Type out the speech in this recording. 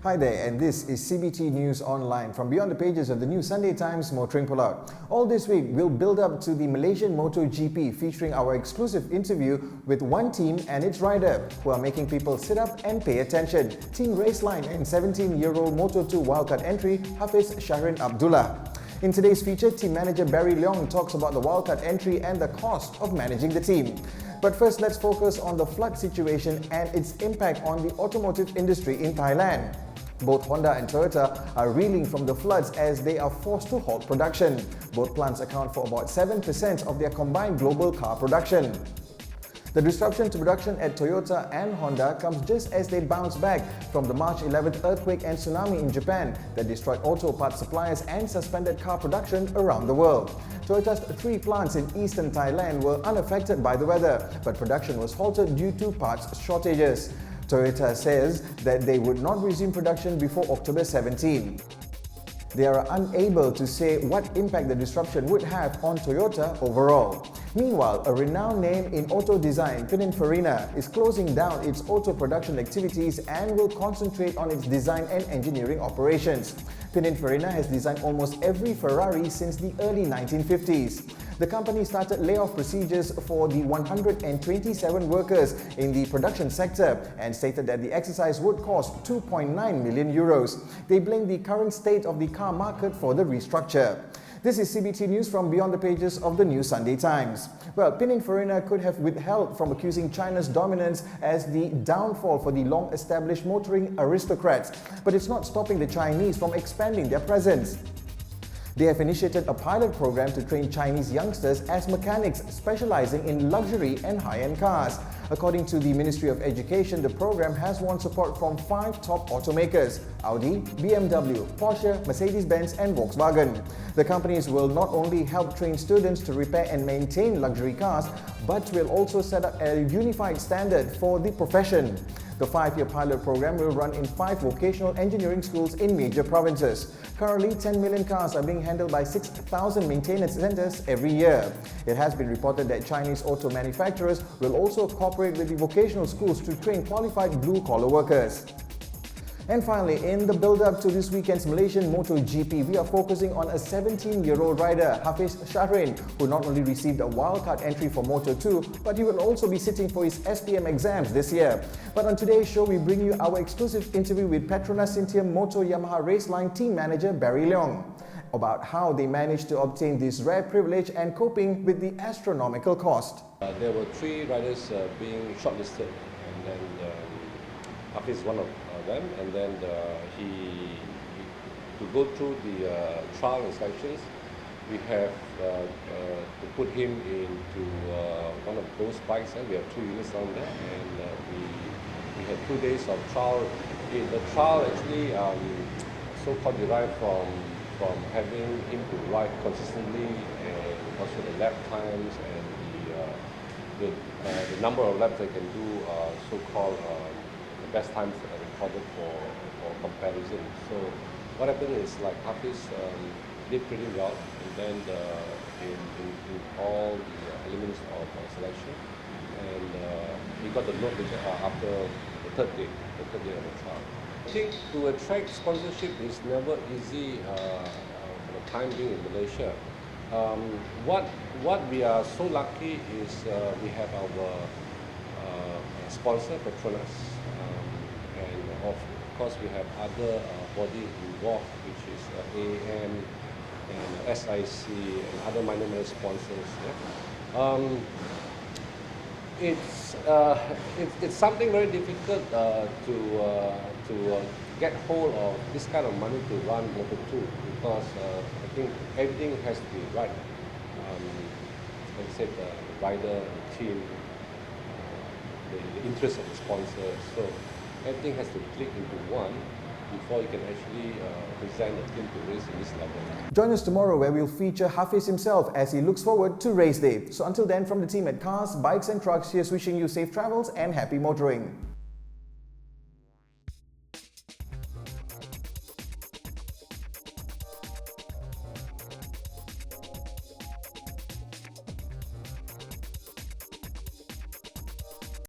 Hi there, and this is CBT News Online from beyond the pages of the New Sunday Times Motoring Pullout. All this week, we'll build up to the Malaysian Moto GP, featuring our exclusive interview with one team and its rider who are making people sit up and pay attention. Team Raceline and 17-year-old Moto 2 wildcard entry Hafiz Shahrin Abdullah. In today's feature, team manager Barry Leong talks about the wildcard entry and the cost of managing the team. But first, let's focus on the flood situation and its impact on the automotive industry in Thailand. Both Honda and Toyota are reeling from the floods as they are forced to halt production. Both plants account for about 7% of their combined global car production. The disruption to production at Toyota and Honda comes just as they bounce back from the March 11th earthquake and tsunami in Japan that destroyed auto parts suppliers and suspended car production around the world. Toyota's 3 plants in eastern Thailand were unaffected by the weather, but production was halted due to parts shortages. Toyota says that they would not resume production before October 17. They are unable to say what impact the disruption would have on Toyota overall. Meanwhile, a renowned name in auto design, Pininfarina, is closing down its auto production activities and will concentrate on its design and engineering operations. Pininfarina has designed almost every Ferrari since the early 1950s. The company started layoff procedures for the 127 workers in the production sector and stated that the exercise would cost 2.9 million euros. They blame the current state of the car market for the restructure. This is CBT News from beyond the pages of the New Sunday Times. Well, Pininfarina could have withheld from accusing China's dominance as the downfall for the long-established motoring aristocrats, but it's not stopping the Chinese from expanding their presence. They have initiated a pilot program to train Chinese youngsters as mechanics specializing in luxury and high-end cars. According to the Ministry of Education, the program has won support from 5 top automakers: Audi, BMW, Porsche, Mercedes-Benz and Volkswagen. The companies will not only help train students to repair and maintain luxury cars, but will also set up a unified standard for the profession. The 5-year pilot program will run in 5 vocational engineering schools in major provinces. Currently, 10 million cars are being handled by 6,000 maintenance centers every year. It has been reported that Chinese auto manufacturers will also cooperate with the vocational schools to train qualified blue-collar workers. And finally, in the build-up to this weekend's Malaysian Moto GP, we are focusing on a 17-year-old rider, Hafiz Shahrin, who not only received a wildcard entry for Moto 2, but he will also be sitting for his SPM exams this year. But on today's show, we bring you our exclusive interview with Petronas Sintium Moto Yamaha Raceline team manager Barry Leong about how they managed to obtain this rare privilege and coping with the astronomical cost. There were 3 riders being shortlisted, and then Hafiz is one of them, and then to go through the trial inspections, we have to put him into one of those bikes, and we have 2 units down there, and we had 2 days of trial. The trial actually so-called derived from having him to ride consistently, and also the lap times and the number of laps they can do, so-called the best times recorded for comparison. So what happened is, like, Hafiz did pretty well, and then in all the elements of selection, and he got the note after the third day of the trial. I think to attract sponsorship is never easy for the time being in Malaysia. What we are so lucky is we have our sponsor, Petronas, and of course we have other bodies involved, which is AM and SIC and other minor sponsors. Yeah? It's something very difficult to get hold of this kind of money to run Moto 2, because I think everything has to be right. Like I said, the rider, the team, the interest of the sponsor. So everything has to click into one before you can actually present a team to race in this level. Join us tomorrow where we'll feature Hafiz himself as he looks forward to race day. So until then, from the team at Cars, Bikes and Trucks, here's wishing you safe travels and happy motoring.